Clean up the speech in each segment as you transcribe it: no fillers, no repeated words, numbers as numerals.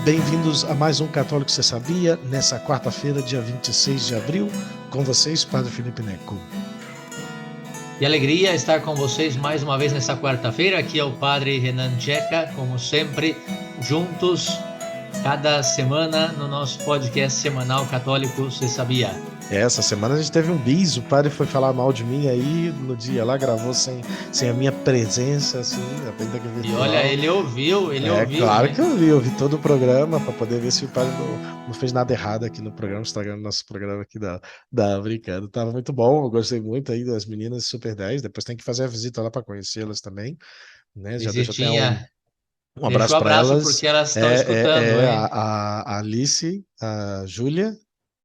Bem-vindos a mais um Católico Você Sabia, nessa quarta-feira, dia 26 de abril, com vocês, Padre Felipe Neco. E alegria estar com vocês mais uma vez nessa quarta-feira. Aqui é o Padre Renan Tcheca, como sempre, juntos, cada semana, no nosso podcast semanal Católico Você Sabia. Essa semana a gente teve um bis, o padre foi falar mal de mim aí no dia lá, gravou sem a minha presença, assim, ainda que virtual. E olha, ele ouviu, Claro hein? que eu vi todo o programa para poder ver se o padre não fez nada errado aqui no programa, estragando nosso programa aqui da Brincando. Tava muito bom, eu gostei muito aí das meninas Super 10, depois tem que fazer a visita lá para conhecê-las também, né? Já deixa até um Visitinha, deixa abraço o para abraço elas. porque elas estão escutando, hein? A Alice, a Júlia,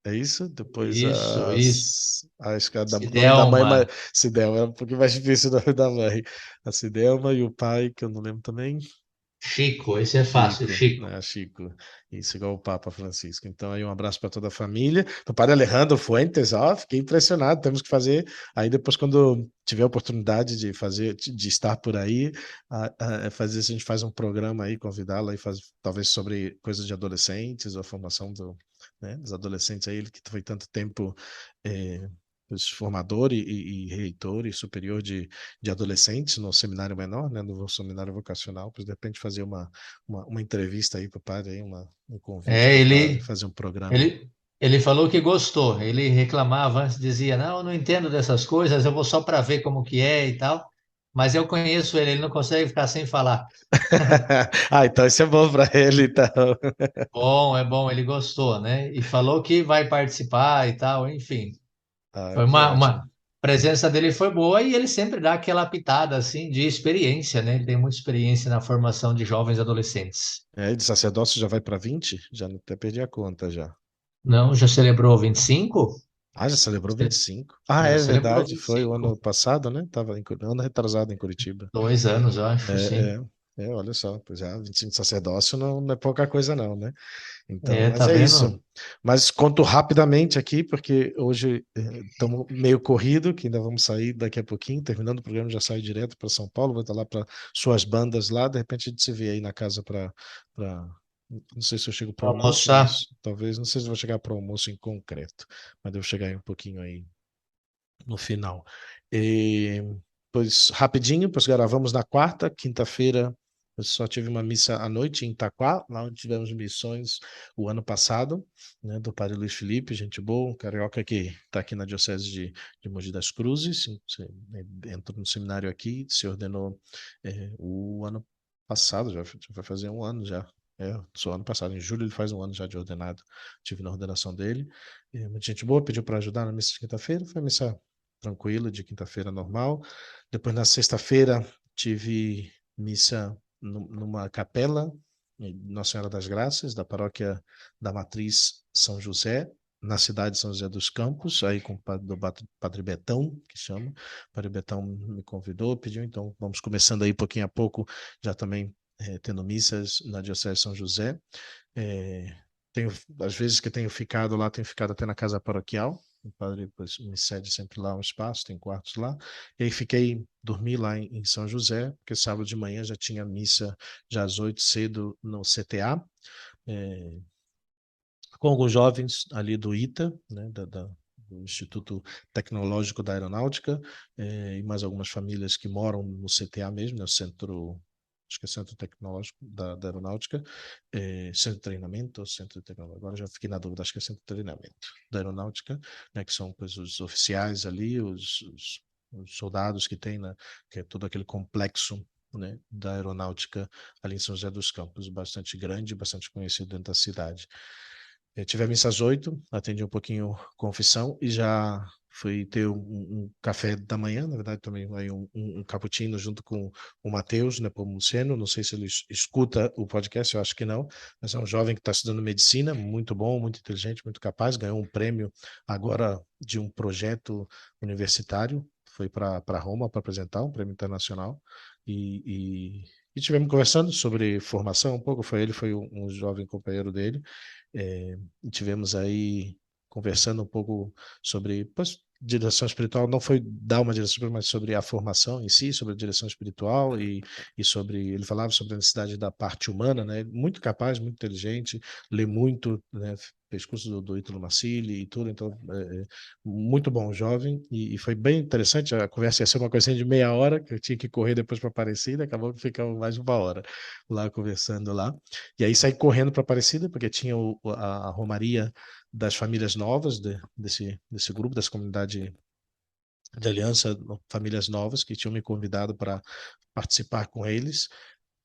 é isso? Depois Isso. acho que o nome da mãe, mas Cidelma. Cidelma, é um pouquinho mais difícil o nome da mãe. A Cidelma e o pai, que eu não lembro também. Chico, esse é fácil, Chico, Chico. né? Chico. Isso, igual o Papa Francisco. Então, aí um abraço para toda a família. O padre Alejandro Fuentes, ó, fiquei impressionado. Temos que fazer. Aí depois, quando tiver a oportunidade de fazer, de estar por aí, fazer, a gente faz um programa aí, convidá-la e faz talvez sobre coisas de adolescentes, ou a formação né, dos adolescentes aí, ele que foi tanto tempo. eh, Formador e reitor e superior de adolescentes no seminário menor, né, no seminário vocacional, para de repente fazer uma entrevista aí para o padre, aí, um convite É, para o padre ele, fazer um programa. ele, ele falou que gostou. Ele reclamava antes, dizia: Não, eu não entendo dessas coisas, eu vou só para ver como que é e tal. Mas eu conheço ele, ele não consegue ficar sem falar. Então isso é bom para ele, então. Bom, é bom, ele gostou, né? E falou que vai participar e tal, enfim. Foi Que uma ótimo. presença dele foi boa e ele sempre dá aquela pitada assim de experiência, né? Ele tem muita experiência na formação de jovens adolescentes. De sacerdócio já vai para 20? Já até perdi a conta já. Não, já celebrou 25? Já celebrou 25. Já É celebrou verdade, foi o 25. ano passado, né? Tava ano retrasado em Curitiba. 2 anos, eu acho, sim. É, olha só, pois já 25 de sacerdócio não é pouca coisa não, né? Então, É, mas tá é vendo? isso. Mas conto rapidamente aqui, porque hoje estamos meio corrido, que ainda vamos sair daqui a pouquinho, terminando o programa, já saio direto para São Paulo, vou estar lá para suas bandas lá, de repente a gente se vê aí na casa não sei se eu chego para Pra almoço, almoçar. mas talvez, não sei se vou chegar para almoço em concreto, mas devo chegar aí um pouquinho aí no final. E, pois, rapidinho, pois gravamos na quarta, quinta-feira. Eu só tive uma missa à noite em Itaquá, lá onde tivemos missões o ano passado, né, do Padre Luiz Felipe, gente boa, um carioca que está aqui na Diocese de Mogi das Cruzes, entrou no seminário aqui, se ordenou o ano passado, já vai fazer um ano já. Só ano passado, em julho ele faz um ano já de ordenado, tive na ordenação dele. Muita gente boa, pediu para ajudar na missa de quinta-feira, foi missa tranquila, de quinta-feira normal. Depois, na sexta-feira, tive missa numa capela, Nossa Senhora das Graças, da paróquia da Matriz São José, na cidade de São José dos Campos, aí com do Padre Betão, que chama. O Padre Betão me convidou, pediu, então vamos começando aí pouquinho a pouco, já também tendo missas na Diocese de São José. É, às vezes que tenho ficado lá, tenho ficado até na casa paroquial. O padre pois, me cede sempre lá um espaço, tem quartos lá. E aí dormi lá em São José, porque sábado de manhã já tinha missa já às 8 cedo no CTA, é, com alguns jovens ali do ITA, né, do Instituto Tecnológico da Aeronáutica, e mais algumas famílias que moram no CTA mesmo, no Centro, acho que é Centro Tecnológico da Aeronáutica, Centro de Treinamento ou Centro de Tecnologia, agora já fiquei na dúvida, acho que é Centro de Treinamento da Aeronáutica, né, que são pois, os oficiais ali, os soldados que tem, né, que é todo aquele complexo, né, da aeronáutica ali em São José dos Campos, bastante grande, bastante conhecido dentro da cidade. Tive a missa às 8, atendi um pouquinho confissão e já fui ter um café da manhã, na verdade também aí um cappuccino junto com o Matheus Nepomuceno, não sei se ele escuta o podcast, eu acho que não, mas é um jovem que está estudando medicina, muito bom, muito inteligente, muito capaz, ganhou um prêmio agora de um projeto universitário, foi para Roma para apresentar um prêmio internacional e tivemos conversando sobre formação um pouco, foi um jovem companheiro dele, e tivemos aí conversando um pouco sobre pois, direção espiritual não foi dar uma direção, mas sobre a formação em si, sobre a direção espiritual e sobre, ele falava sobre a necessidade da parte humana, né? Muito capaz, muito inteligente, lê muito, né? Fez curso do Ítalo Marcilli e tudo, então muito bom jovem e foi bem interessante. A conversa ia ser uma coisinha de meia hora, que eu tinha que correr depois para Aparecida, acabou que ficamos mais de uma hora lá conversando lá. E aí saí correndo para Aparecida, porque tinha a Romaria das famílias novas desse grupo, dessa comunidade de aliança, famílias novas que tinham me convidado para participar com eles.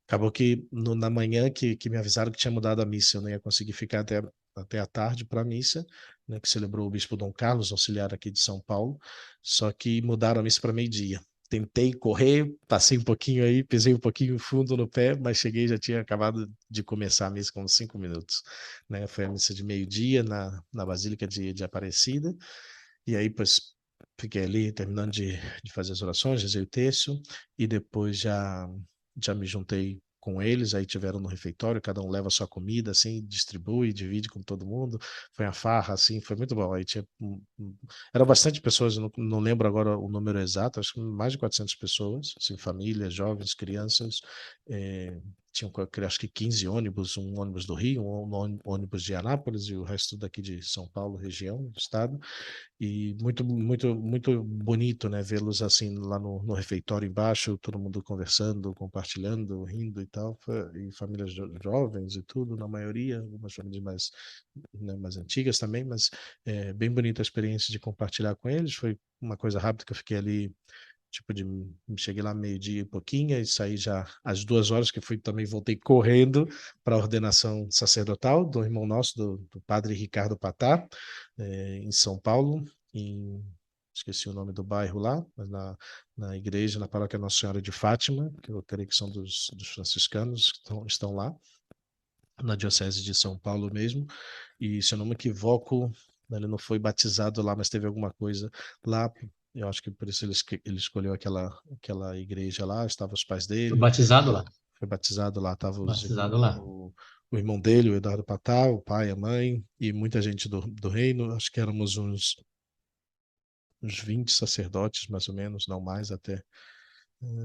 Acabou que na manhã que me avisaram que tinha mudado a missa, eu não ia conseguir ficar até a tarde para a missa, né, que celebrou o bispo Dom Carlos, auxiliar aqui de São Paulo, só que mudaram a missa para meio-dia. Tentei correr, passei um pouquinho aí, pisei um pouquinho fundo no pé, mas cheguei, já tinha acabado de começar a missa com uns 5 minutos. Né? Foi a missa de meio-dia na Basílica de Aparecida, e aí, pois, fiquei ali terminando de fazer as orações, rezei o terço, e depois já me juntei com eles, aí tiveram no refeitório, cada um leva a sua comida, assim, distribui, divide com todo mundo, foi uma farra, assim, foi muito bom, aí tinha, eram bastante pessoas, não lembro agora o número exato, acho que mais de 400 pessoas, assim, famílias, jovens, crianças, tinham, acho que 15 ônibus, um ônibus do Rio, um ônibus de Anápolis e o resto daqui de São Paulo, região, estado, e muito, muito, muito bonito, né, vê-los assim lá no refeitório embaixo, todo mundo conversando, compartilhando, rindo e tal, e famílias jovens e tudo, na maioria, algumas famílias mais, né, mais antigas também, mas bem bonita a experiência de compartilhar com eles. Foi uma coisa rápida que eu fiquei ali, tipo de cheguei lá meio-dia e pouquinho e saí já às 2 horas, que fui também, voltei correndo para a ordenação sacerdotal do irmão nosso, do padre Ricardo Patá, em São Paulo, em, esqueci o nome do bairro lá, mas na igreja, na paróquia Nossa Senhora de Fátima, que eu creio que são dos franciscanos que estão lá, na Diocese de São Paulo mesmo, e se eu não me equivoco, ele não foi batizado lá, mas teve alguma coisa lá. Eu acho que por isso ele escolheu aquela igreja lá, estavam os pais Fui dele, batizado lá. foi batizado lá, estava Batizado lá. o irmão dele, o Eduardo Patá, o pai, a mãe, e muita gente do reino, acho que éramos uns 20 sacerdotes, mais ou menos, não mais até.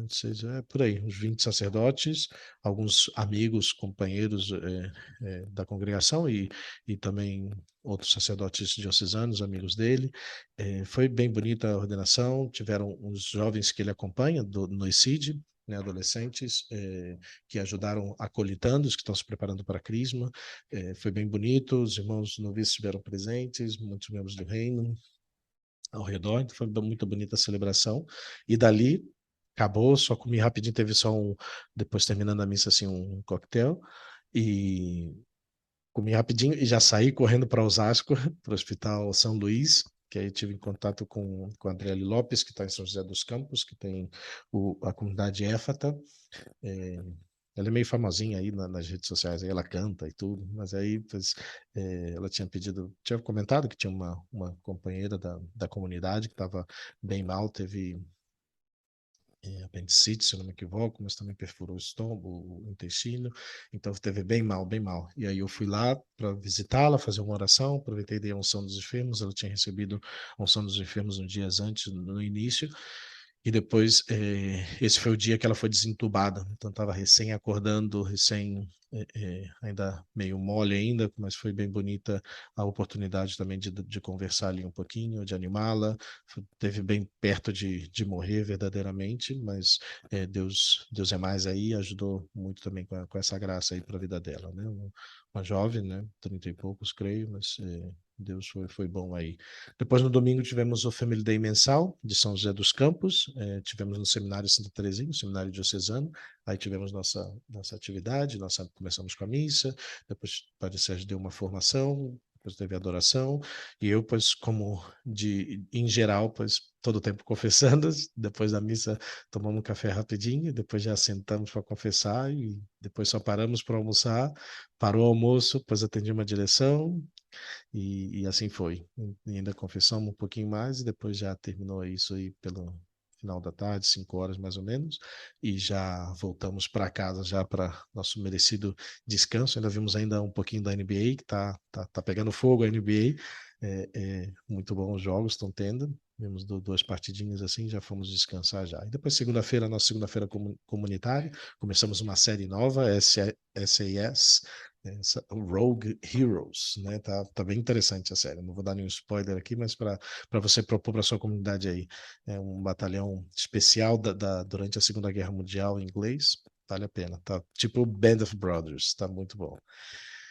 Seja, por aí, uns 20 sacerdotes, alguns amigos, companheiros da congregação e também outros sacerdotes diocesanos, amigos dele. Foi bem bonita a ordenação, tiveram uns jovens que ele acompanha no ECID, né, adolescentes, que ajudaram acolhitando os que estão se preparando para a Crisma. Foi bem bonito, os irmãos noviços estiveram presentes, muitos membros do reino ao redor, então foi muito bonita a celebração. E dali acabou, só comi rapidinho, teve só depois terminando a missa, assim, um coquetel, e comi rapidinho e já saí correndo para Osasco, para o Hospital São Luís, que aí tive em contato com a Adriele Lopes, que está em São José dos Campos, que tem a comunidade Éfata. É, ela é meio famosinha aí nas redes sociais, aí ela canta e tudo, mas aí pois, ela tinha comentado que tinha uma companheira da comunidade que estava bem mal, teve apendicite, se eu não me equivoco, mas também perfurou o estômago, o intestino, então teve bem mal, bem mal. E aí eu fui lá para visitá-la, fazer uma oração, aproveitei e dei a unção dos enfermos, ela tinha recebido a unção dos enfermos uns dias antes, no início, e depois, esse foi o dia que ela foi desentubada. Então, estava recém acordando, ainda meio mole ainda, mas foi bem bonita a oportunidade também de conversar ali um pouquinho, de animá-la. Teve bem perto de morrer verdadeiramente, mas Deus é mais aí, ajudou muito também com essa graça aí para a vida dela, né? Uma jovem, né? 30 e poucos, creio, mas Deus foi bom aí. Depois, no domingo, tivemos o Family Day mensal de São José dos Campos, tivemos no Seminário Santa Teresinha, no Seminário Diocesano, aí tivemos nossa atividade, começamos com a missa, depois o Padre Sérgio deu uma formação, depois teve a adoração, e eu, pois, como em geral, pois, todo o tempo confessando, depois da missa tomamos um café rapidinho, depois já sentamos para confessar, e depois só paramos para almoçar, parou o almoço, depois atendi uma direção, e assim foi. E ainda confessamos um pouquinho mais e depois já terminou isso aí pelo final da tarde, 5 horas mais ou menos, e já voltamos para casa já para nosso merecido descanso. Ainda vimos ainda um pouquinho da NBA, que tá pegando fogo a NBA. Muito bom os jogos estão tendo. Vimos duas partidinhas assim, já fomos descansar já. E depois segunda-feira, nossa segunda-feira comunitária, começamos uma série nova, SAS, o Rogue Heroes, né? Tá bem interessante a série. Não vou dar nenhum spoiler aqui, mas para você propor para sua comunidade aí, é um batalhão especial durante a Segunda Guerra Mundial em inglês. Vale a pena, tá? Tipo Band of Brothers, tá muito bom.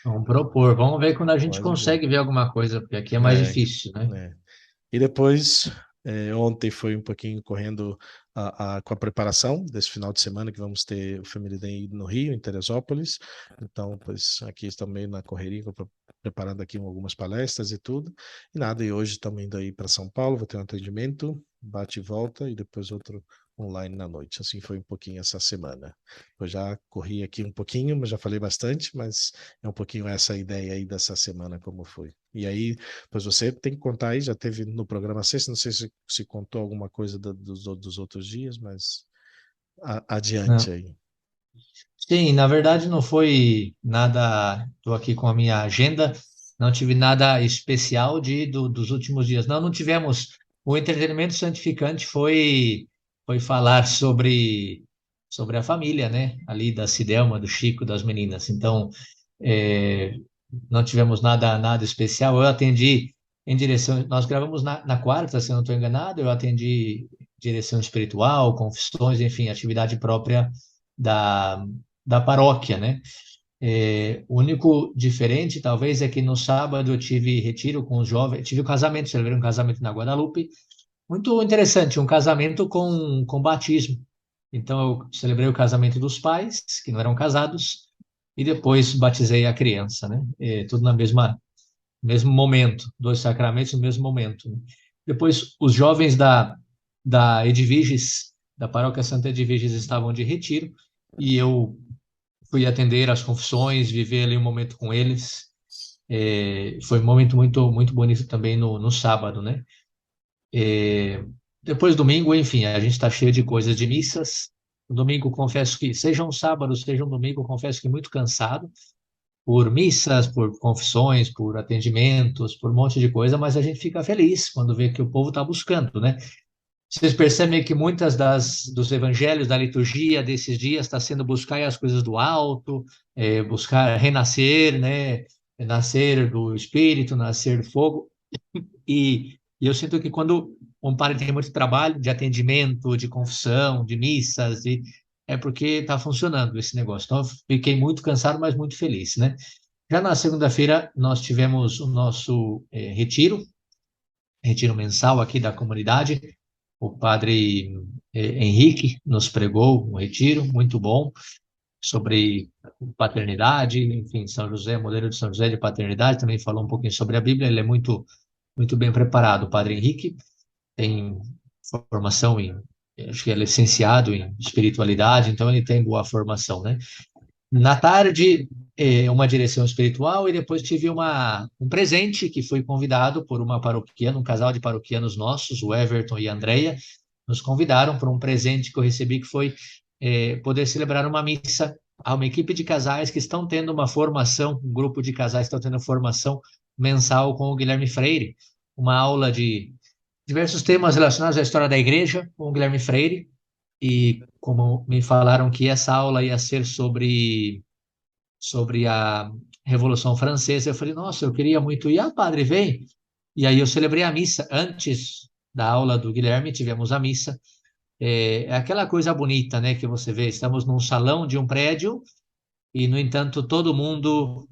Vamos propor, vamos ver quando a gente Pode ver. consegue ver alguma coisa, porque aqui é mais É, difícil, né? né? E depois, ontem foi um pouquinho correndo com a preparação desse final de semana que vamos ter o Family Day no Rio, em Teresópolis. Então, pois aqui estamos meio na correria, preparando aqui algumas palestras e tudo. E nada, e hoje estamos indo aí para São Paulo, vou ter um atendimento, bate e volta, e depois outro online na noite. Assim foi um pouquinho essa semana. Eu já corri aqui um pouquinho, mas já falei bastante, mas é um pouquinho essa ideia aí dessa semana como foi. E aí, pois você tem que contar aí, já teve no programa sexta, não sei se contou alguma coisa dos outros dias, mas adiante Não. aí. Sim, na verdade não foi nada. Estou aqui com a minha agenda, não tive nada especial dos últimos dias. Não, não tivemos. O entretenimento santificante foi falar sobre a família, né? Ali da Cidelma, do Chico, das meninas. Então, é, não tivemos nada especial. Eu atendi em direção. Nós gravamos na quarta, se eu não estou enganado. Eu atendi direção espiritual, confissões, enfim, atividade própria da da paróquia, né? O único diferente, talvez, é que no sábado eu tive retiro com os jovens, tive um casamento, celebrei um casamento na Guadalupe, muito interessante, um casamento com batismo. Então, eu celebrei o casamento dos pais, que não eram casados, e depois batizei a criança, né? Tudo na mesmo momento, dois sacramentos no mesmo momento, né? Depois, os jovens da Edviges, da Paróquia Santa Edviges, estavam de retiro, e eu fui atender as confissões, viver ali um momento com eles. Foi um momento muito bonito também no sábado, né? Depois domingo, enfim, a gente está cheio de coisas de missas. No domingo, confesso que, seja um sábado, seja um domingo, confesso que muito cansado por missas, por confissões, por atendimentos, por um monte de coisa, mas a gente fica feliz quando vê que o povo está buscando, né? Vocês percebem que muitas dos evangelhos, da liturgia desses dias está sendo buscar as coisas do alto, buscar renascer, né? Nascer do Espírito, nascer do fogo. E eu sinto que quando um padre tem muito trabalho de atendimento, de confissão, de missas, é porque está funcionando esse negócio. Então, eu fiquei muito cansado, mas muito feliz, né? Já na segunda-feira, nós tivemos o nosso retiro mensal aqui da comunidade. O padre Henrique nos pregou um retiro muito bom sobre paternidade, enfim, São José, modelo de São José de paternidade, também falou um pouquinho sobre a Bíblia. Ele é muito bem preparado, o padre Henrique, tem formação acho que é licenciado em espiritualidade, então ele tem boa formação, né? Na tarde, uma direção espiritual, e depois tive um presente que fui convidado por uma paroquiana, um casal de paroquianos nossos, o Everton e a Andrea, nos convidaram para um presente que eu recebi, que foi poder celebrar uma missa a uma equipe de casais que estão tendo uma formação, um grupo de casais que estão tendo formação mensal com o Guilherme Freire, uma aula de diversos temas relacionados à história da igreja com o Guilherme Freire, e como me falaram que essa aula ia ser sobre a Revolução Francesa, eu falei, nossa, eu queria muito ir. Ah, padre, vem. E aí eu celebrei a missa. Antes da aula do Guilherme, tivemos a missa. É aquela coisa bonita, né, que você vê, estamos num salão de um prédio e, no entanto, todo mundo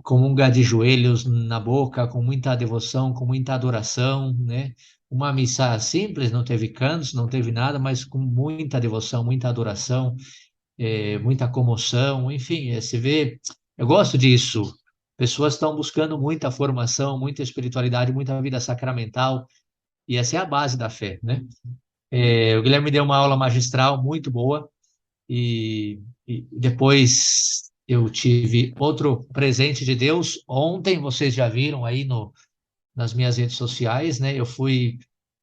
comunga de joelhos na boca, com muita devoção, com muita adoração, né? Uma missa simples, não teve cantos, não teve nada, mas com muita devoção, muita adoração, muita comoção, enfim, se vê. Eu gosto disso. Pessoas estão buscando muita formação, muita espiritualidade, muita vida sacramental, e essa é a base da fé, né? O Guilherme deu uma aula magistral muito boa, e depois eu tive outro presente de Deus. Ontem, vocês já viram aí nas minhas redes sociais, né? Eu fui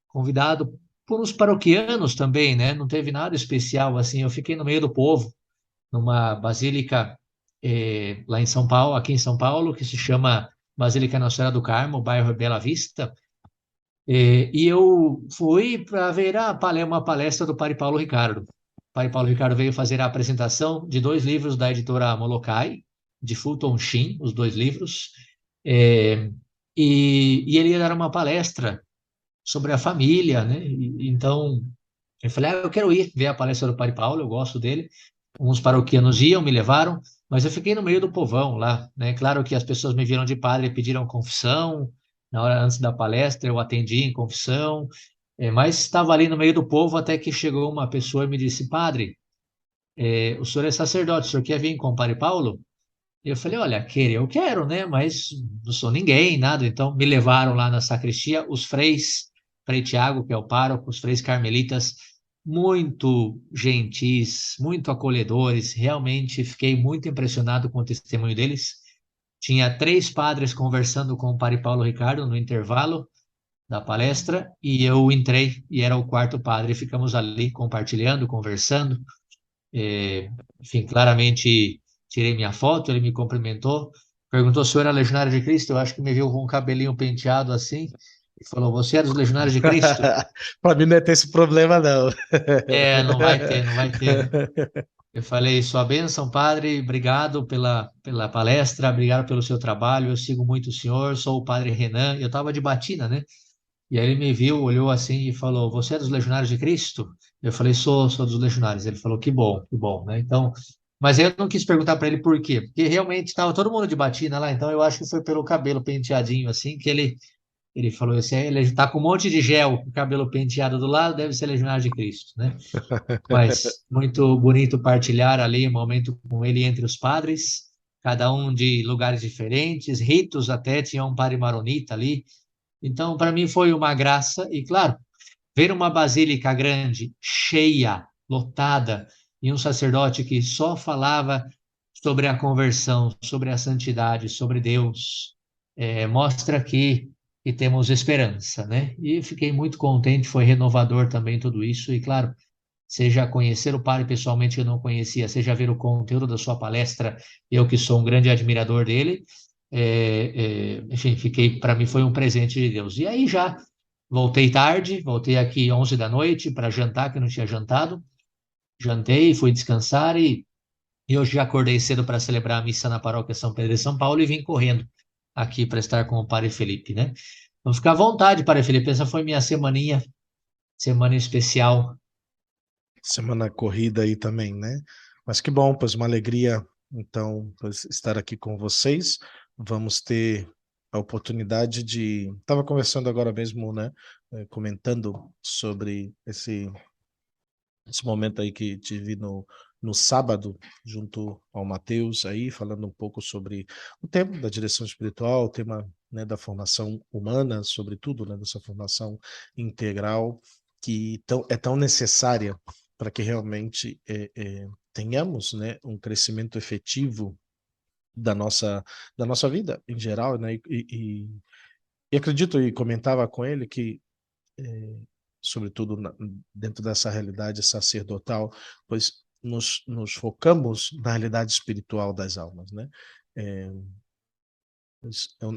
convidado por uns paroquianos também, né? Não teve nada especial assim. Eu fiquei no meio do povo, numa basílica lá em São Paulo, aqui em São Paulo, que se chama Basílica Nossa Senhora do Carmo, bairro Bela Vista. E eu fui para ver uma palestra do Padre Paulo Ricardo. O Padre Paulo Ricardo veio fazer a apresentação de dois livros da editora Molokai, de Fulton Sheen, os dois livros. É, e ele ia dar uma palestra sobre a família, né? Então, eu falei, eu quero ir ver a palestra do Padre Paulo, eu gosto dele. Uns paroquianos iam, me levaram, mas eu fiquei no meio do povão lá, né? Claro que as pessoas me viram de padre e pediram confissão. Na hora antes da palestra, eu atendi em confissão, mas estava ali no meio do povo até que chegou uma pessoa e me disse, padre, o senhor é sacerdote, o senhor quer vir com o Padre Paulo? Eu falei, olha, querer eu quero, né? Mas não sou ninguém, nada. Então me levaram lá na sacristia, os freis, Frei Tiago, que é o pároco, os freis carmelitas, muito gentis, muito acolhedores. Realmente fiquei muito impressionado com o testemunho deles. Tinha três padres conversando com o Padre Paulo Ricardo no intervalo da palestra e eu entrei e era o quarto padre. Ficamos ali compartilhando, conversando. Enfim, claramente tirei minha foto, ele me cumprimentou, perguntou se eu era legionário de Cristo, eu acho que me viu com um cabelinho penteado assim, e falou, você é dos legionários de Cristo? Para mim não é ter esse problema, não. Não vai ter, não vai ter. Eu falei, sua bênção, padre, obrigado pela palestra, obrigado pelo seu trabalho, eu sigo muito o senhor, sou o padre Renan, eu estava de batina, né? E aí ele me viu, olhou assim e falou, você é dos legionários de Cristo? Eu falei, sou dos legionários. Ele falou, que bom, né? Então, mas eu não quis perguntar para ele por quê, porque realmente estava todo mundo de batina lá, então eu acho que foi pelo cabelo penteadinho assim, que ele falou, ele está com um monte de gel, com o cabelo penteado do lado, deve ser legionário de Cristo, né? Mas muito bonito partilhar ali um momento com ele entre os padres, cada um de lugares diferentes, ritos até, tinha um padre maronita ali, então, para mim foi uma graça, e claro, ver uma basílica grande, cheia, lotada, e um sacerdote que só falava sobre a conversão, sobre a santidade, sobre Deus, mostra que temos esperança, né? E fiquei muito contente, foi renovador também tudo isso, e claro, seja conhecer o padre pessoalmente que eu não conhecia, seja ver o conteúdo da sua palestra, eu que sou um grande admirador dele, enfim, para mim foi um presente de Deus. E aí já voltei tarde, voltei aqui 11 da noite para jantar, que eu não tinha jantado, jantei, fui descansar e hoje já acordei cedo para celebrar a missa na paróquia São Pedro de São Paulo e vim correndo aqui para estar com o Padre Felipe, né? Vamos ficar à vontade, Padre Felipe, essa foi minha semaninha, semana especial. Semana corrida aí também, né? Mas que bom, pois uma alegria, então, pois, estar aqui com vocês. Vamos ter a oportunidade de. Estava conversando agora mesmo, né? Comentando sobre esse momento aí que tive no sábado, junto ao Mateus, aí, falando um pouco sobre o tema da direção espiritual, o tema, né, da formação humana, sobretudo, né, dessa formação integral, que é tão necessária para que realmente tenhamos, né, um crescimento efetivo da nossa vida em geral, né, e acredito e comentava com ele que sobretudo dentro dessa realidade sacerdotal, pois nos focamos na realidade espiritual das almas, né? É,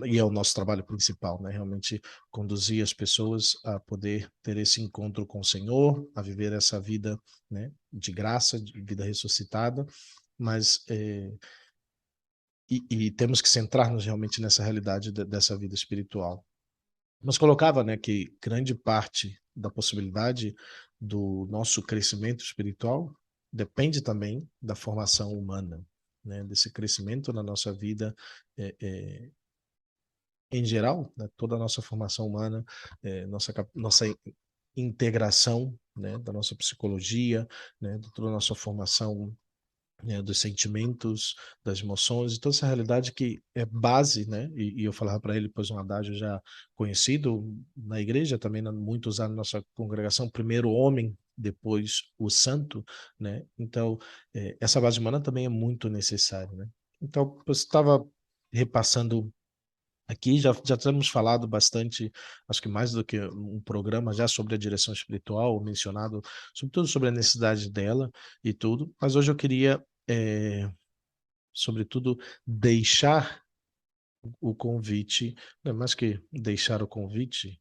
e é o nosso trabalho principal, né? Realmente conduzir as pessoas a poder ter esse encontro com o Senhor, a viver essa vida, né, de graça, de vida ressuscitada, mas e temos que centrar-nos realmente nessa realidade dessa vida espiritual. Mas colocava, né, que grande parte da possibilidade do nosso crescimento espiritual depende também da formação humana, né, desse crescimento na nossa vida em geral, né, toda a nossa formação humana, nossa integração, né, da nossa psicologia, né, de toda a nossa formação, né, dos sentimentos, das emoções, e toda essa realidade que é base, né? E eu falava para ele, pois um adágio já conhecido na igreja, também muito usado na nossa congregação, primeiro o homem, depois o santo, né? Então, essa base humana também é muito necessária, né? Então, eu estava repassando aqui, já temos falado bastante, acho que mais do que um programa já sobre a direção espiritual, mencionado sobretudo sobre a necessidade dela e tudo, mas hoje eu queria, sobretudo, deixar o convite, não é mais que deixar o convite,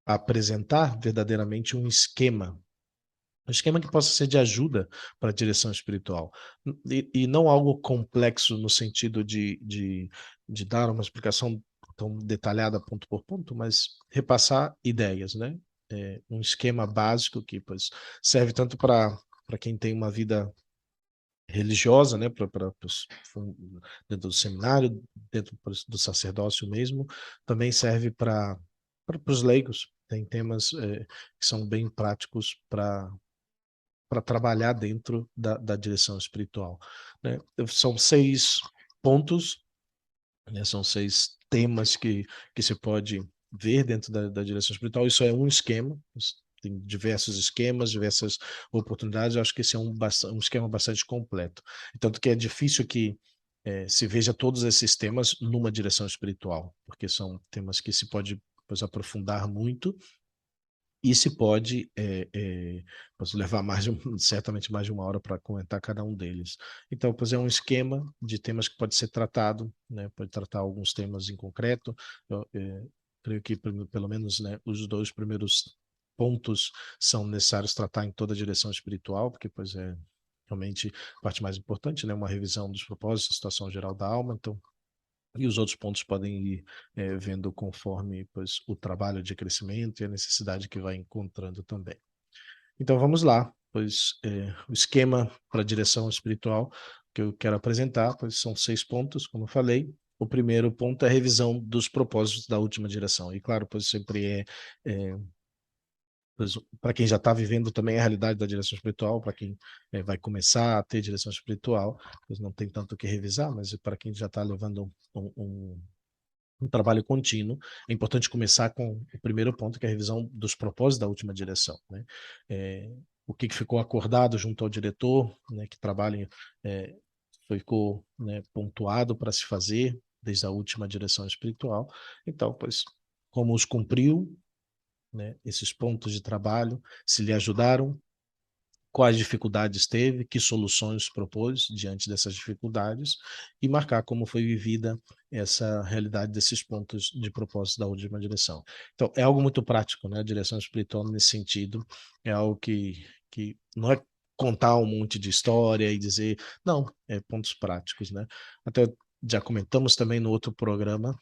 apresentar verdadeiramente um esquema que possa ser de ajuda para a direção espiritual. E não algo complexo no sentido de dar uma explicação tão detalhada ponto por ponto, mas repassar ideias, né? Um esquema básico que pois, serve tanto para quem tem uma vida religiosa, né, dentro do seminário, dentro do sacerdócio mesmo, também serve para os leigos. Tem temas que são bem práticos para trabalhar dentro da direção espiritual, né? São 6 pontos, né? São 6 temas que se pode ver dentro da direção espiritual. Isso é um esquema, tem diversos esquemas, diversas oportunidades. Eu acho que esse é um esquema bastante completo. Tanto que é difícil que se veja todos esses temas numa direção espiritual, porque são temas que se pode pois, aprofundar muito e se pode, posso levar certamente mais de uma hora para comentar cada um deles. Então, pois é um esquema de temas que pode ser tratado, né? Pode tratar alguns temas em concreto. Eu, creio que pelo menos, né, os 2 primeiros pontos são necessários tratar em toda a direção espiritual, porque pois é realmente a parte mais importante, né? Uma revisão dos propósitos, a situação geral da alma. Então, e os outros pontos podem ir vendo conforme pois, o trabalho de crescimento e a necessidade que vai encontrando também. Então vamos lá, pois o esquema para a direção espiritual que eu quero apresentar, pois são 6 pontos, como eu falei. O primeiro ponto é a revisão dos propósitos da última direção. E claro, pois sempre é para quem já está vivendo também a realidade da direção espiritual, para quem vai começar a ter direção espiritual, pois não tem tanto o que revisar, mas para quem já está levando um trabalho contínuo, é importante começar com o primeiro ponto, que é a revisão dos propósitos da última direção, né? O que ficou acordado junto ao diretor, né, que trabalha, ficou, né, pontuado para se fazer desde a última direção espiritual. Então, pois, como os cumpriu, né, esses pontos de trabalho, se lhe ajudaram, quais dificuldades teve, que soluções propôs diante dessas dificuldades e marcar como foi vivida essa realidade desses pontos de propósito da última direção. Então, é algo muito prático, né? A direção espiritual nesse sentido é algo que não é contar um monte de história e dizer, não, é pontos práticos, né? Até já comentamos também no outro programa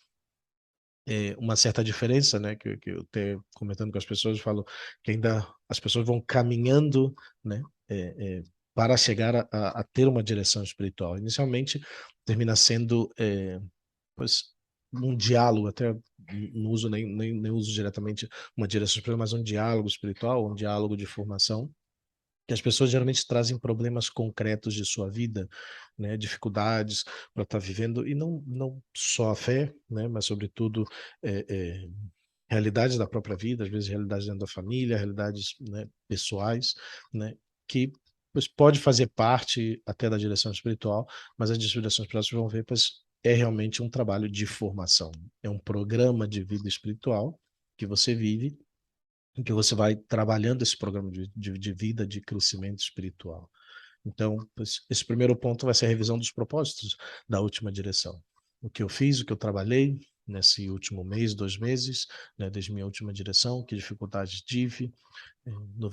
uma certa diferença, né, que eu tenho comentando com as pessoas, eu falo que ainda as pessoas vão caminhando, né, para chegar a ter uma direção espiritual. Inicialmente termina sendo, pois, um diálogo, até não uso nem uso diretamente uma direção espiritual, mas um diálogo espiritual, um diálogo de formação, que as pessoas geralmente trazem problemas concretos de sua vida, né, dificuldades para estar vivendo, e não só a fé, né, mas sobretudo é, é, realidades da própria vida, às vezes realidades dentro da família, realidades, né, pessoais, né, que pois, pode fazer parte até da direção espiritual, mas as direções espirituais vão ver, pois é realmente um trabalho de formação, é um programa de vida espiritual que você vive em que você vai trabalhando esse programa de vida, de crescimento espiritual. Então, esse primeiro ponto vai ser a revisão dos propósitos da última direção. O que eu fiz, o que eu trabalhei nesse último mês, 2 meses, né, desde minha última direção, que dificuldades tive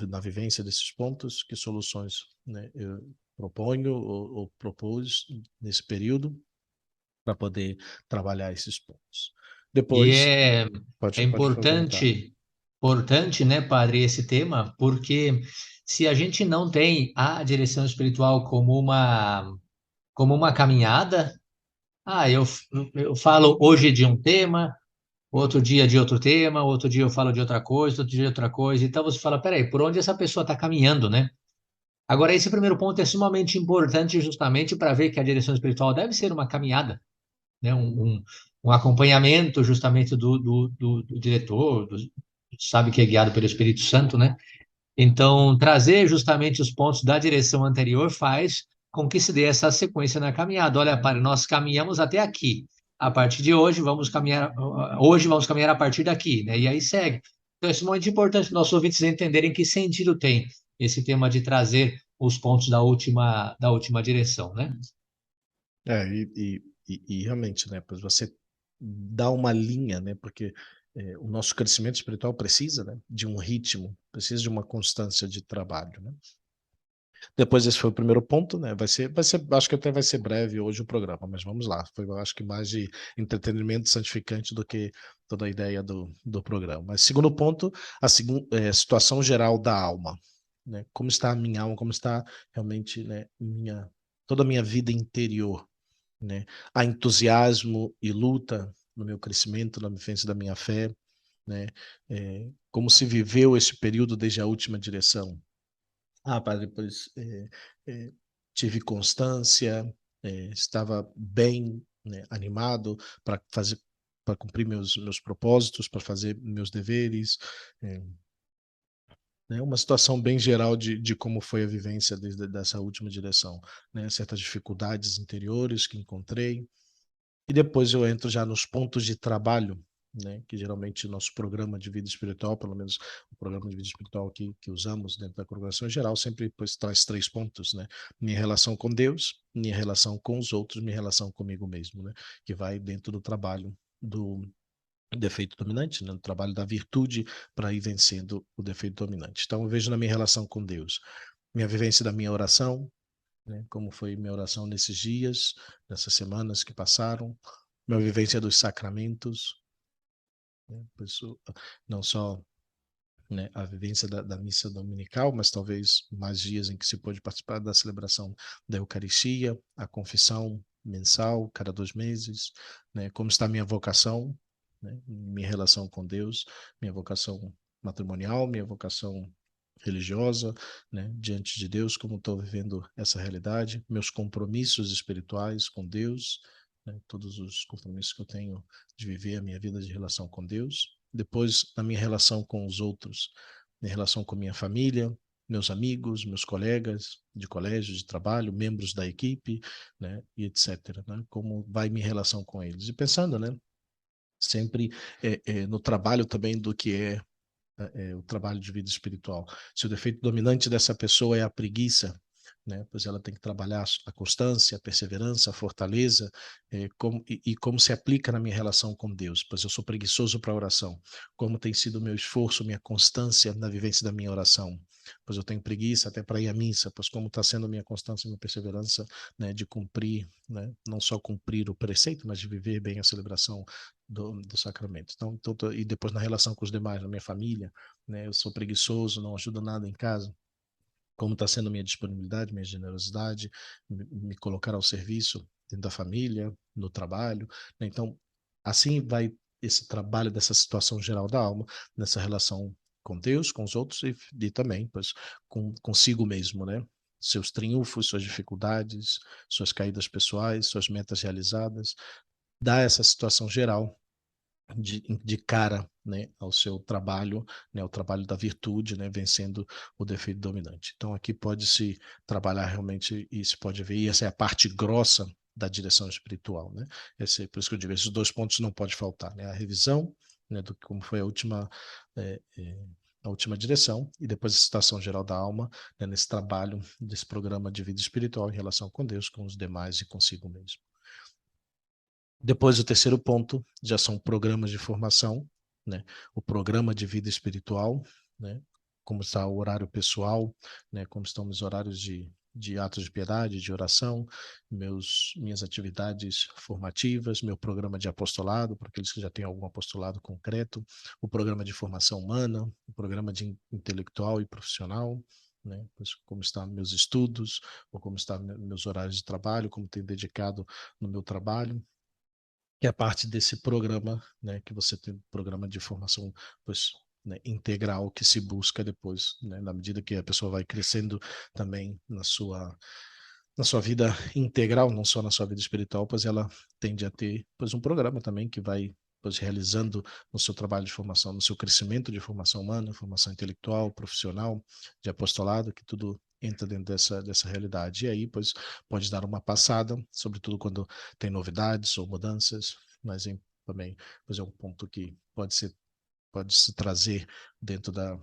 na vivência desses pontos, que soluções, né, eu proponho ou propus nesse período para poder trabalhar esses pontos. E Depois, é pode complementar. importante, né, padre, esse tema, porque se a gente não tem a direção espiritual como uma caminhada, eu, eu falo hoje de um tema, outro dia de outro tema, outro dia eu falo de outra coisa, outro dia de outra coisa, então você fala, peraí, por onde essa pessoa está caminhando, né? Agora, esse primeiro ponto é sumamente importante justamente para ver que a direção espiritual deve ser uma caminhada, né? Um acompanhamento justamente do diretor, sabe que é guiado pelo Espírito Santo, né? Então, trazer justamente os pontos da direção anterior faz com que se dê essa sequência na caminhada. Olha, para nós caminhamos até aqui. A partir de hoje vamos caminhar a partir daqui, né? E aí segue. Então, isso é muito importante para os nossos ouvintes entenderem que sentido tem esse tema de trazer os pontos da última direção, né? É, e realmente, né, pois você dá uma linha, né, porque o nosso crescimento espiritual precisa, né, de um ritmo, precisa de uma constância de trabalho, né? Depois esse foi o primeiro ponto, né? Acho que até vai ser breve hoje o programa, mas vamos lá. Foi, eu acho que mais de entretenimento santificante do que toda a ideia do programa. Mas segundo ponto, situação geral da alma, né? Como está a minha alma, como está realmente, né, toda a minha vida interior, né? Há entusiasmo e luta no meu crescimento, na vivência da minha fé, né? Como se viveu esse período desde a última direção. Padre, depois tive constância, estava bem, né, animado para fazer, para cumprir meus propósitos, para fazer meus deveres. É, né, uma situação bem geral de como foi a vivência desde dessa última direção, né, certas dificuldades interiores que encontrei, e depois eu entro já nos pontos de trabalho, né, que geralmente o nosso programa de vida espiritual, pelo menos o programa de vida espiritual que usamos dentro da congregação geral, sempre pois, traz 3 pontos, né? Minha relação com Deus, minha relação com os outros, minha relação comigo mesmo, né? Que vai dentro do trabalho do defeito dominante, né? No trabalho da virtude para ir vencendo o defeito dominante. Então eu vejo na minha relação com Deus, minha vivência da minha oração, né? Como foi minha oração nesses dias, nessas semanas que passaram, minha vivência dos sacramentos, né? Não só, né, a vivência da missa dominical, mas talvez mais dias em que se pode participar da celebração da Eucaristia, a confissão mensal, cada 2 meses, né? Como está a minha vocação, né? Minha relação com Deus, minha vocação matrimonial, minha vocação religiosa, né, diante de Deus, como estou vivendo essa realidade, meus compromissos espirituais com Deus, né, todos os compromissos que eu tenho de viver a minha vida de relação com Deus. Depois, na minha relação com os outros, minha relação com minha família, meus amigos, meus colegas de colégio, de trabalho, membros da equipe, né, e etc. Né, como vai minha relação com eles. E pensando, né, sempre no trabalho também do que o trabalho de vida espiritual. Se o defeito dominante dessa pessoa é a preguiça, né, pois ela tem que trabalhar a constância, a perseverança, a fortaleza, como se aplica na minha relação com Deus, pois eu sou preguiçoso para a oração. Como tem sido o meu esforço, minha constância na vivência da minha oração, pois eu tenho preguiça até para ir à missa, pois como está sendo a minha constância e minha perseverança, né, de cumprir, né, não só cumprir o preceito, mas de viver bem a celebração do sacramento. Então, e depois na relação com os demais, na minha família, né, eu sou preguiçoso, não ajudo nada em casa. Como está sendo minha disponibilidade, minha generosidade, me colocar ao serviço dentro da família, no trabalho, né? Então, assim vai esse trabalho dessa situação geral da alma, nessa relação com Deus, com os outros e também, pois, consigo mesmo, né? Seus triunfos, suas dificuldades, suas caídas pessoais, suas metas realizadas, dá essa situação geral de cara, né, ao seu trabalho, né, ao trabalho da virtude, né, vencendo o defeito dominante. Então aqui pode-se trabalhar realmente e se pode ver, e essa é a parte grossa da direção espiritual, né? Por isso que eu digo, esses 2 pontos não pode faltar, né? A revisão, né, do como foi é, é, a última direção e depois a situação geral da alma, né, nesse trabalho desse programa de vida espiritual em relação com Deus, com os demais e consigo mesmo. Depois, o terceiro ponto já são programas de formação, né? O programa de vida espiritual, né? Como está o horário pessoal, né? Como estão os horários de atos de piedade, de oração, minhas atividades formativas, meu programa de apostolado, para aqueles que já têm algum apostolado concreto, o programa de formação humana, o programa de intelectual e profissional, né? Como estão meus estudos, ou como estão meus horários de trabalho, como tenho dedicado no meu trabalho, que é parte desse programa, né, que você tem programa de formação, pois, né, integral que se busca depois, né, na medida que a pessoa vai crescendo também na sua vida integral, não só na sua vida espiritual, pois ela tende a ter, pois, um programa também que vai, pois, realizando no seu trabalho de formação, no seu crescimento de formação humana, formação intelectual, profissional, de apostolado, que tudo entra dentro dessa realidade. E aí, pois, pode dar uma passada, sobretudo quando tem novidades ou mudanças, mas também, pois, é um ponto que pode se trazer dentro da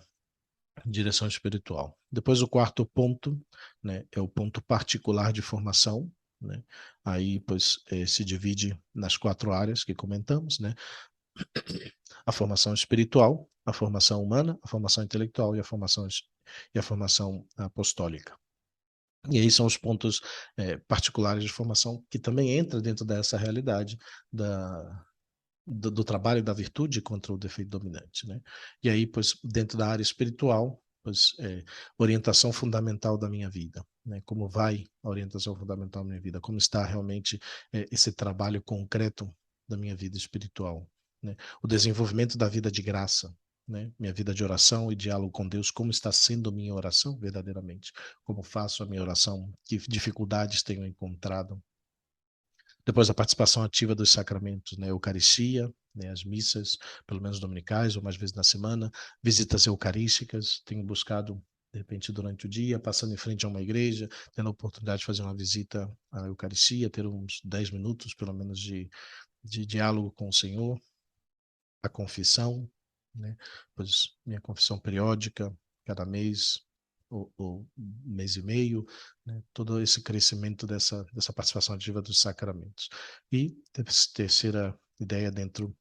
direção espiritual. Depois o quarto ponto, né, é o ponto particular de formação, né? Aí, pois, se divide nas 4 áreas que comentamos, né? A formação espiritual, a formação humana, a formação intelectual e a formação apostólica. E aí são os pontos particulares de formação que também entra dentro dessa realidade do trabalho da virtude contra o defeito dominante, né? E aí, pois, dentro da área espiritual, pois, orientação fundamental da minha vida, né? Como vai a orientação fundamental da minha vida? Como está realmente esse trabalho concreto da minha vida espiritual, né? O desenvolvimento da vida de graça, né? Minha vida de oração e diálogo com Deus, como está sendo minha oração verdadeiramente? Como faço a minha oração? Que dificuldades tenho encontrado? Depois a participação ativa dos sacramentos, né? Eucaristia, né? As missas, pelo menos dominicais, ou mais vezes na semana, visitas eucarísticas, tenho buscado, de repente, durante o dia, passando em frente a uma igreja, tendo a oportunidade de fazer uma visita à Eucaristia, ter uns 10 minutos, pelo menos, de diálogo com o Senhor, a confissão, né? Pois minha confissão periódica, cada mês, ou mês e meio, né? Todo esse crescimento dessa participação ativa dos sacramentos. E terceira ideia dentro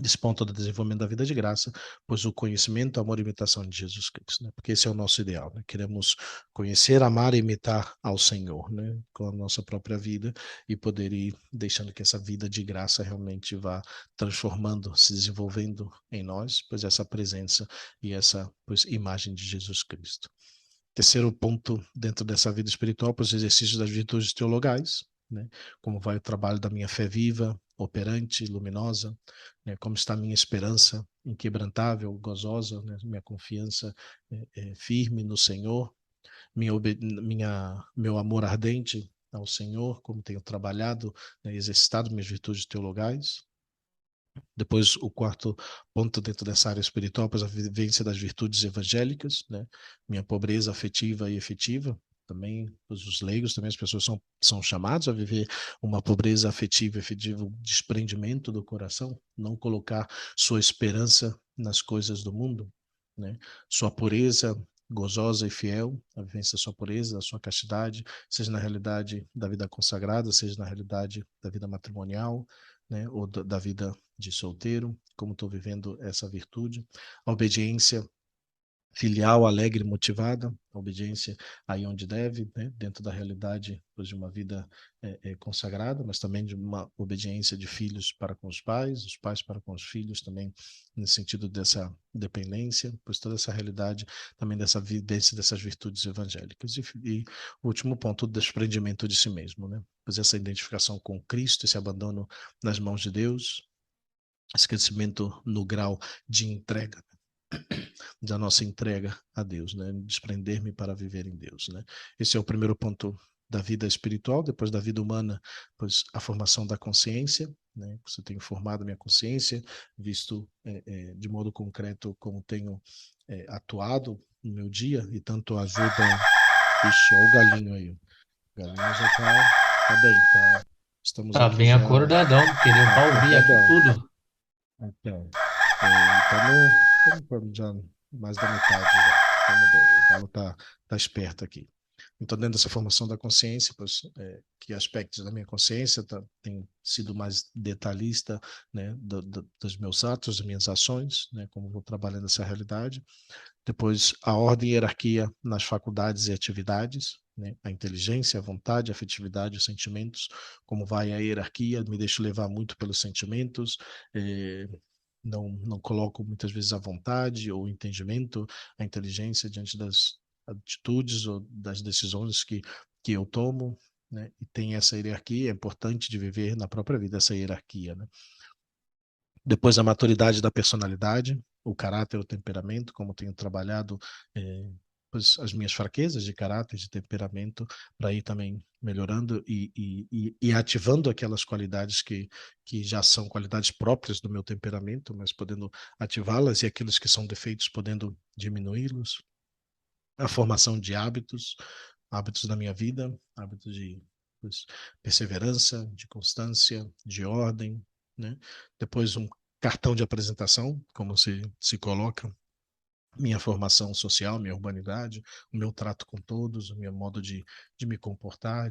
desse ponto do desenvolvimento da vida de graça, pois o conhecimento, amor e imitação de Jesus Cristo, né? Porque esse é o nosso ideal, né? Queremos conhecer, amar e imitar ao Senhor, né? Com a nossa própria vida e poder ir deixando que essa vida de graça realmente vá transformando, se desenvolvendo em nós, pois essa presença e essa, pois, imagem de Jesus Cristo. Terceiro ponto dentro dessa vida espiritual, para os exercícios das virtudes teologais, né? Como vai o trabalho da minha fé viva, operante, luminosa, né? Como está a minha esperança inquebrantável, gozosa, né? Minha confiança firme no Senhor, meu amor ardente ao Senhor, como tenho trabalhado, né? Exercitado minhas virtudes teologais. Depois, o quarto ponto dentro dessa área espiritual, pois a vivência das virtudes evangélicas, né? Minha pobreza afetiva e efetiva. Também, os leigos, também as pessoas são chamados a viver uma pobreza afetiva e efetiva, um desprendimento do coração, não colocar sua esperança nas coisas do mundo, né? Sua pureza gozosa e fiel, a vivência da sua pureza, da sua castidade, seja na realidade da vida consagrada, seja na realidade da vida matrimonial, né? Ou da vida de solteiro, como estou vivendo essa virtude, a obediência filial, alegre, motivada, a obediência aí onde deve, né? Dentro da realidade de uma vida consagrada, mas também de uma obediência de filhos para com os pais para com os filhos também, nesse sentido dessa dependência, pois toda essa realidade também dessa vivência dessas virtudes evangélicas. E o último ponto, o desprendimento de si mesmo, né? Pois essa identificação com Cristo, esse abandono nas mãos de Deus, esse crescimento no grau de entrega, da nossa entrega a Deus, né? Desprender-me para viver em Deus, né? Esse é o primeiro ponto da vida espiritual. Depois da vida humana, pois a formação da consciência, né? Você tem formado minha consciência, visto de modo concreto como tenho atuado no meu dia, e tanto ajuda. Ixi, olha o galinho aí. O galinho já tá bem, tá? Estamos Tá aqui bem já acordadão, porque deu pra ouvir aqui acordadão. tudo. Então, estamos já mais da metade já. Estamos bem. O Galo tá esperto aqui. Então, dentro dessa formação da consciência, pois, que aspectos da minha consciência tem sido mais detalhista, né, dos meus atos, das minhas ações, né, como vou trabalhando essa realidade. Depois, a ordem e hierarquia nas faculdades e atividades, né, a inteligência, a vontade, a afetividade, os sentimentos, como vai a hierarquia, me deixo levar muito pelos sentimentos, eh, não coloco muitas vezes a vontade ou o entendimento, a inteligência diante das atitudes ou das decisões que eu tomo, né? E tem essa hierarquia, é importante de viver na própria vida essa hierarquia, né? Depois a maturidade da personalidade, o caráter, o temperamento, como tenho trabalhado pois, as minhas fraquezas de caráter, de temperamento, para ir também melhorando e ativando aquelas qualidades que já são qualidades próprias do meu temperamento, mas podendo ativá-las, e aqueles que são defeitos podendo diminuí-los. A formação de hábitos da minha vida, hábitos de pois, perseverança, de constância, de ordem, né? Depois um cartão de apresentação, como se coloca, minha formação social, minha urbanidade, o meu trato com todos, o meu modo de me comportar,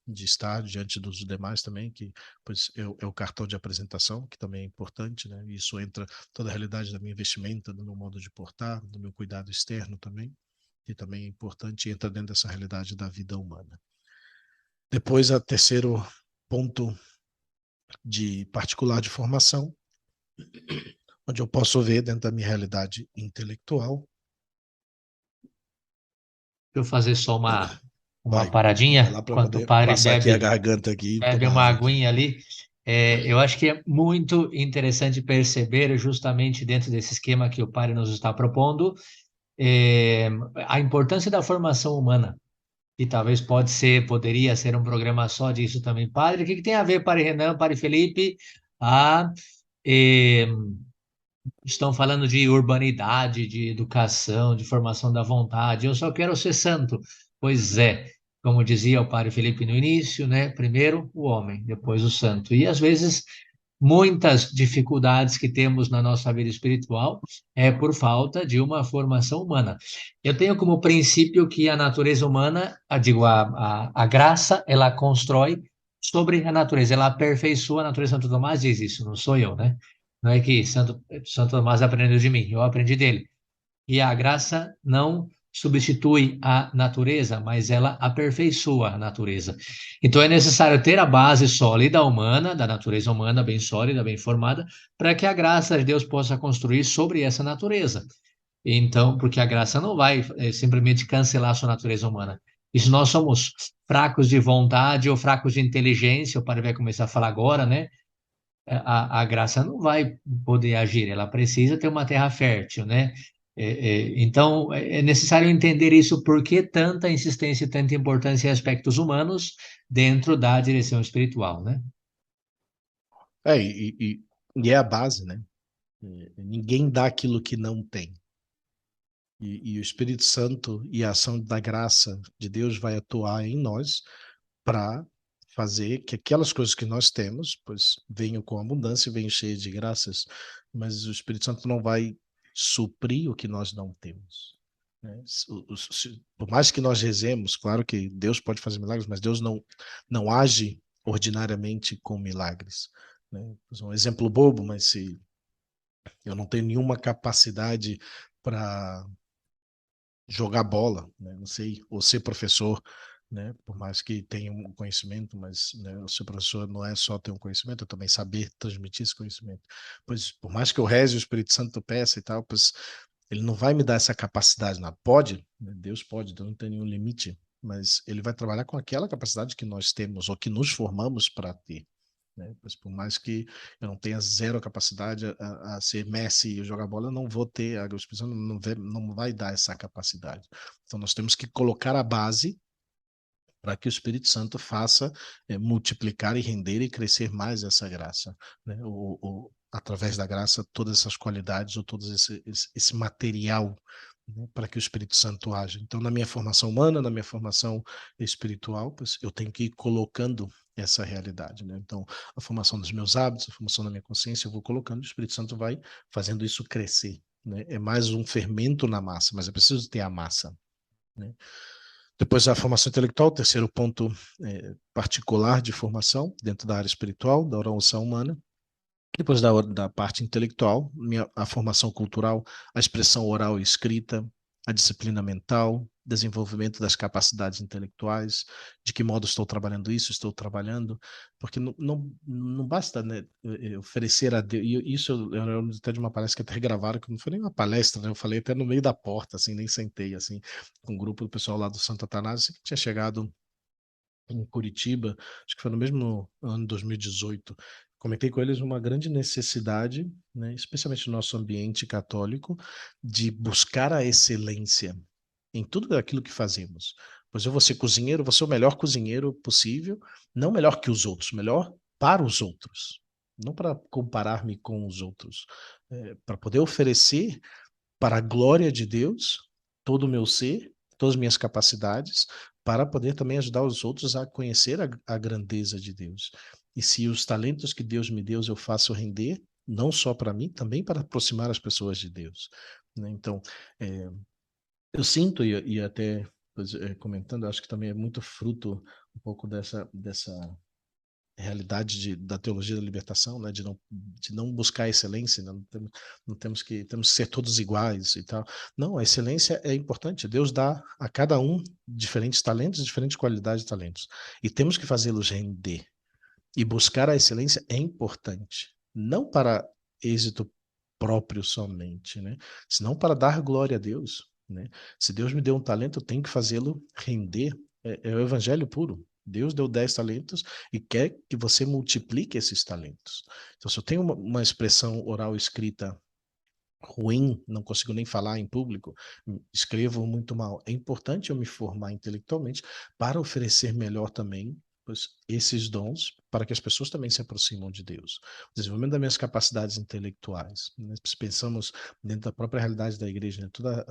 de estar diante dos demais também, que pois é o cartão de apresentação, que também é importante, né? Isso entra toda a realidade da minha vestimenta, do meu modo de portar, do meu cuidado externo também, que também é importante e entra dentro dessa realidade da vida humana. Depois, a terceiro ponto de particular de formação, onde eu posso ver dentro da minha realidade intelectual. Deixa eu fazer só uma Vai paradinha, lá para enquanto o poder padre passar aqui a bebe, garganta aqui e bebe tomar uma água aqui. aguinha ali. Eu acho que é muito interessante perceber, justamente dentro desse esquema que o padre nos está propondo, é, a importância da formação humana. E talvez poderia ser um programa só disso também. Padre, o que que tem a ver, Padre Renan, Padre Felipe? Ah, eh, estão falando de urbanidade, de educação, de formação da vontade. Eu só quero ser santo. Pois é, como dizia o Padre Felipe no início, né? Primeiro o homem, depois o santo. E às vezes muitas dificuldades que temos na nossa vida espiritual é por falta de uma formação humana. Eu tenho como princípio que a natureza humana, a graça, ela constrói sobre a natureza, ela aperfeiçoa a natureza. Santo Tomás diz isso, não sou eu, né? Não é que Santo Tomás aprendeu de mim, eu aprendi dele. E a graça não substitui a natureza, mas ela aperfeiçoa a natureza. Então é necessário ter a base sólida humana, da natureza humana, bem sólida, bem formada, para que a graça de Deus possa construir sobre essa natureza. Então, porque a graça não vai simplesmente cancelar a sua natureza humana. E se nós somos fracos de vontade ou fracos de inteligência, o padre vai começar a falar agora, né? A graça não vai poder agir, ela precisa ter uma terra fértil, né? Então, é necessário entender isso, por que tanta insistência e tanta importância em aspectos humanos dentro da direção espiritual, né? É, e é a base, né? Ninguém dá aquilo que não tem. E o Espírito Santo e a ação da graça de Deus vai atuar em nós para fazer que aquelas coisas que nós temos, pois venham com abundância, venham cheias de graças, mas o Espírito Santo não vai suprir o que nós não temos. Né? Por mais que nós rezemos, claro que Deus pode fazer milagres, mas Deus não age ordinariamente com milagres. Né? Um exemplo bobo, mas se eu não tenho nenhuma capacidade para jogar bola, né? Não sei, ou ser professor, né? Por mais que tenha um conhecimento, mas né, o ser professor não é só ter um conhecimento, é também saber transmitir esse conhecimento. Pois, por mais que eu reze o Espírito Santo peça e tal, pois ele não vai me dar essa capacidade, não. Pode, né? Deus pode, Deus não tem nenhum limite, mas ele vai trabalhar com aquela capacidade que nós temos ou que nos formamos para ter. Né? Mas por mais que eu não tenha zero capacidade a ser Messi e jogar bola, eu não vou ter, a Espírito Santo não vai dar essa capacidade. Então nós temos que colocar a base para que o Espírito Santo faça multiplicar e render e crescer mais essa graça, né? Através da graça, todas essas qualidades ou todo esse material, né? Para que o Espírito Santo haja. Então, na minha formação humana, na minha formação espiritual, pois, eu tenho que ir colocando essa realidade, né? Então, a formação dos meus hábitos, a formação da minha consciência, eu vou colocando, o Espírito Santo vai fazendo isso crescer, né? É mais um fermento na massa, mas é preciso ter a massa, né? Depois a formação intelectual, terceiro ponto particular de formação dentro da área espiritual, da oração humana. Depois da parte intelectual, a formação cultural, a expressão oral e escrita, a disciplina mental, desenvolvimento das capacidades intelectuais, de que modo estou trabalhando isso, estou trabalhando, porque não basta, né, oferecer a Deus, e isso eu lembro até de uma palestra que até gravaram, que não foi nem uma palestra, né, eu falei até no meio da porta, assim, nem sentei, assim, com um grupo do pessoal lá do Santo Atanásio, que tinha chegado em Curitiba, acho que foi no mesmo ano de 2018. Comentei com eles uma grande necessidade, né, especialmente no nosso ambiente católico, de buscar a excelência em tudo aquilo que fazemos. Pois eu vou ser cozinheiro, vou ser o melhor cozinheiro possível, não melhor que os outros, melhor para os outros, não para comparar-me com os outros, para poder oferecer para a glória de Deus, todo o meu ser, todas as minhas capacidades, para poder também ajudar os outros a conhecer a grandeza de Deus. E se os talentos que Deus me deu eu faço render, não só para mim, também para aproximar as pessoas de Deus. Né? Então, eu sinto, e até comentando, acho que também é muito fruto um pouco dessa realidade da teologia da libertação, né, de não buscar a excelência, né, temos que ser todos iguais e tal. Não, a excelência é importante. Deus dá a cada um diferentes talentos, diferentes qualidades de talentos, e temos que fazê-los render. E buscar a excelência é importante, não para êxito próprio somente, né, senão para dar glória a Deus, né? Se Deus me deu um talento, eu tenho que fazê-lo render. É o evangelho puro. Deus deu 10 talentos e quer que você multiplique esses talentos. Então, se eu tenho uma expressão oral escrita ruim, não consigo nem falar em público, escrevo muito mal. É importante eu me formar intelectualmente para oferecer melhor também esses dons para que as pessoas também se aproximam de Deus. O desenvolvimento das minhas capacidades intelectuais. Né? Se pensamos dentro da própria realidade da igreja, né? Toda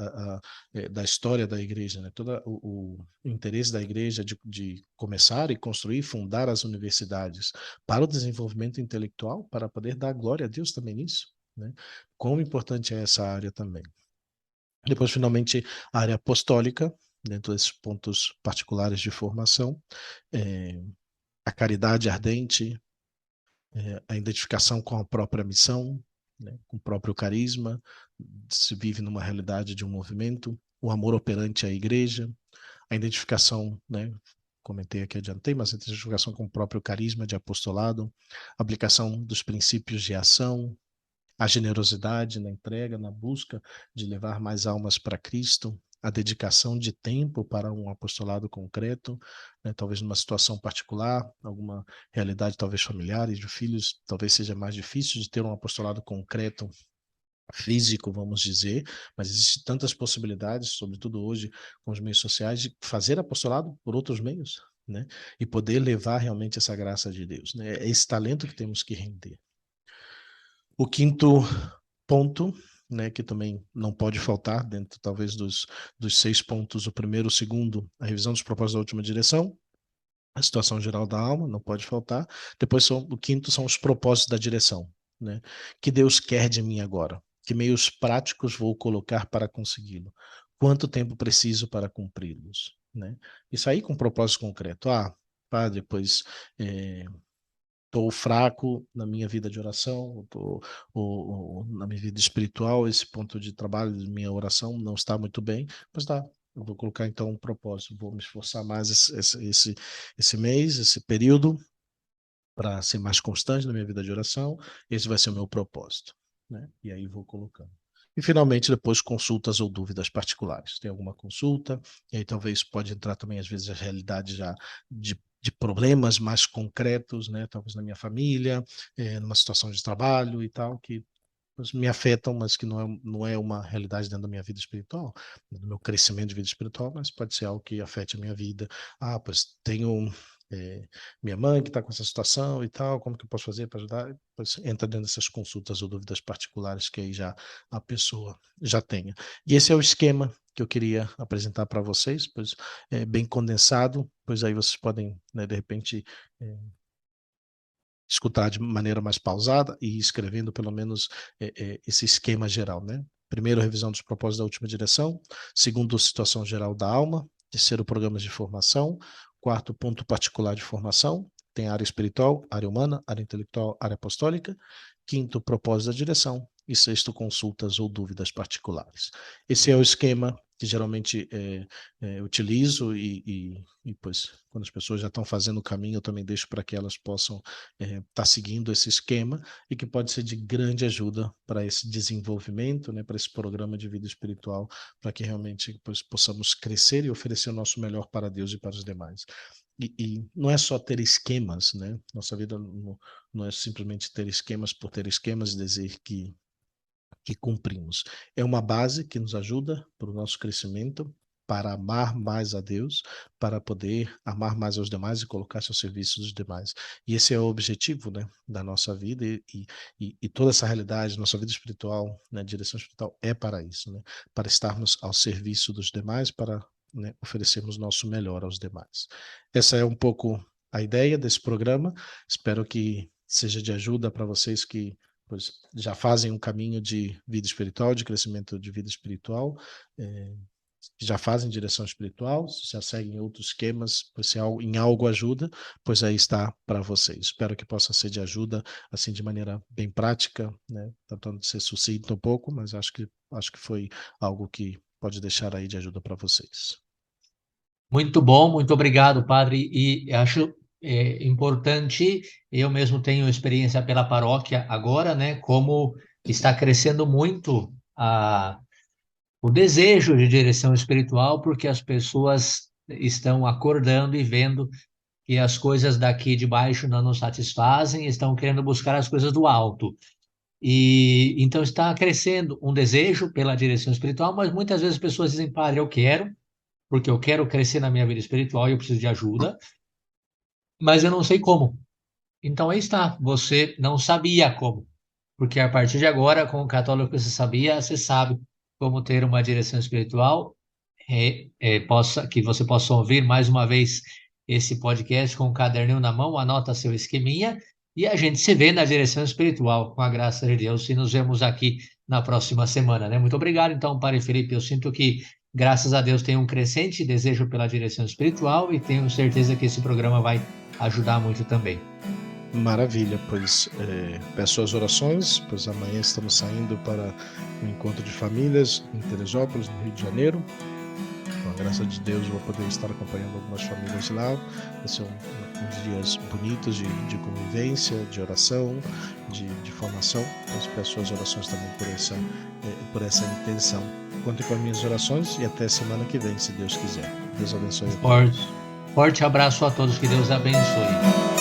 da história da igreja, né? Todo o interesse da igreja de começar e construir, fundar as universidades para o desenvolvimento intelectual, para poder dar glória a Deus também nisso. Né? Quão importante é essa área também. Depois, finalmente, a área apostólica, dentro desses pontos particulares de formação, a caridade ardente, a identificação com a própria missão, né, com o próprio carisma, se vive numa realidade de um movimento, o amor operante à igreja, a identificação, né, comentei aqui, adiantei, mas a identificação com o próprio carisma de apostolado, a aplicação dos princípios de ação, a generosidade na entrega, na busca de levar mais almas para Cristo, a dedicação de tempo para um apostolado concreto, né, talvez numa situação particular, alguma realidade talvez familiar e de filhos, talvez seja mais difícil de ter um apostolado concreto físico, vamos dizer, mas existem tantas possibilidades, sobretudo hoje com os meios sociais, de fazer apostolado por outros meios, né, e poder levar realmente essa graça de Deus, né, é esse talento que temos que render. O quinto ponto, né, que também não pode faltar dentro talvez dos 6 pontos, o primeiro, o segundo, a revisão dos propósitos da última direção, a situação geral da alma, não pode faltar. Depois o quinto são os propósitos da direção, né? Que Deus quer de mim agora? Que meios práticos vou colocar para consegui-lo? Quanto tempo preciso para cumpri-los, né? Isso aí com propósito concreto. Padre, pois estou fraco na minha vida de oração, ou na minha vida espiritual, esse ponto de trabalho de minha oração não está muito bem, mas tá, eu vou colocar então um propósito, vou me esforçar mais esse mês, esse período, para ser mais constante na minha vida de oração, esse vai ser o meu propósito, né? E aí vou colocando. E finalmente, depois, consultas ou dúvidas particulares. Tem alguma consulta, e aí talvez pode entrar também, às vezes, a realidade já de problemas mais concretos, né? Talvez na minha família, numa situação de trabalho e tal, que me afetam, mas que não é uma realidade dentro da minha vida espiritual, do meu crescimento de vida espiritual, mas pode ser algo que afete a minha vida. Pois tenho minha mãe que está com essa situação e tal, como que eu posso fazer para ajudar? Pois entra dentro dessas consultas ou dúvidas particulares que aí já a pessoa já tenha. E esse é o esquema que eu queria apresentar para vocês, pois é bem condensado, pois aí vocês podem, né, de repente, escutar de maneira mais pausada e escrevendo pelo menos esse esquema geral, né? Primeiro, revisão dos propósitos da última direção. Segundo, situação geral da alma. Terceiro, programas de formação. Quarto, ponto particular de formação. Tem área espiritual, área humana, área intelectual, área apostólica. Quinto, propósito da direção. E sexto, consultas ou dúvidas particulares. Esse é o esquema que geralmente utilizo pois, quando as pessoas já estão fazendo o caminho, eu também deixo para que elas possam estar seguindo esse esquema e que pode ser de grande ajuda para esse desenvolvimento, né, para esse programa de vida espiritual, para que realmente pois, possamos crescer e oferecer o nosso melhor para Deus e para os demais. E não é só ter esquemas, né? Nossa vida não é simplesmente ter esquemas por ter esquemas e dizer que cumprimos. É uma base que nos ajuda para o nosso crescimento, para amar mais a Deus, para poder amar mais aos demais e colocar-se ao serviço dos demais. E esse é o objetivo, né, da nossa vida e toda essa realidade, nossa vida espiritual, né, direção espiritual é para isso, né, para estarmos ao serviço dos demais, para, né, oferecermos nosso melhor aos demais. Essa é um pouco a ideia desse programa. Espero que seja de ajuda para vocês que pois já fazem um caminho de vida espiritual, de crescimento de vida espiritual. que já fazem direção espiritual, se já seguem outros esquemas, pois se em algo ajuda, pois aí está para vocês. Espero que possa ser de ajuda, assim, de maneira bem prática, né? Tentando ser sucinto um pouco, mas acho que foi algo que pode deixar aí de ajuda para vocês. Muito bom, muito obrigado, padre. E acho importante, eu mesmo tenho experiência pela paróquia agora, né? Como está crescendo muito o desejo de direção espiritual, porque as pessoas estão acordando e vendo que as coisas daqui de baixo não nos satisfazem, estão querendo buscar as coisas do alto. E então está crescendo um desejo pela direção espiritual, mas muitas vezes as pessoas dizem, padre, eu quero, porque eu quero crescer na minha vida espiritual e eu preciso de ajuda, mas eu não sei como. Então aí está, você não sabia como, porque a partir de agora, com o católico que você sabia, você sabe como ter uma direção espiritual, que você possa ouvir mais uma vez esse podcast com o caderninho na mão, anota seu esqueminha e a gente se vê na direção espiritual, com a graça de Deus, e nos vemos aqui na próxima semana, né? Muito obrigado, então, Padre Felipe. Eu sinto que, graças a Deus, tem um crescente desejo pela direção espiritual e tenho certeza que esse programa vai ajudar muito também. Maravilha, pois peço as orações, pois amanhã estamos saindo para um encontro de famílias em Teresópolis, no Rio de Janeiro. Com a graça de Deus, vou poder estar acompanhando algumas famílias lá. Vai ser uns dias bonitos de convivência, de oração, de formação. Mas peço as orações também por essa intenção. Contem com as minhas orações e até semana que vem, se Deus quiser. Deus abençoe a todos. Forte abraço a todos, que Deus abençoe.